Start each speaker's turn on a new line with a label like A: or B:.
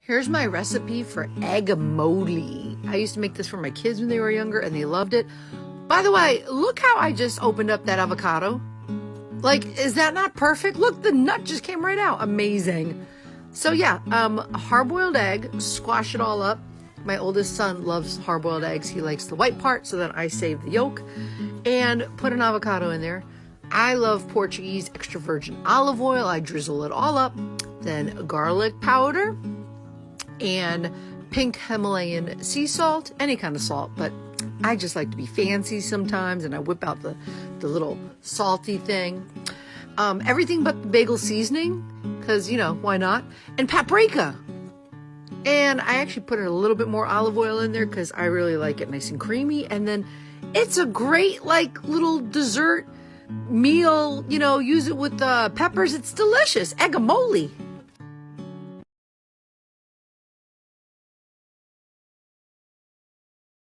A: Here's my recipe for egga-mole. I used to make this for my kids when they were younger and they loved it. By the way, look how I just opened up that avocado. Like, is that not perfect? Look, the nut just came right out. Amazing. So yeah, hard-boiled egg, squash it all up. My oldest son loves hard-boiled eggs. He likes the white part, so then I save the yolk and put an avocado in there. I love Portuguese extra virgin olive oil. I drizzle it all up. Then garlic powder and pink Himalayan sea salt, any kind of salt, but I just like to be fancy sometimes, and I whip out the little salty thing. Everything but the bagel seasoning, because, you know, why not? And paprika. And I actually put a little bit more olive oil in there because I really like it nice and creamy. And then it's a great, like, little dessert meal. You know, use it with peppers. It's delicious. Egga-mole.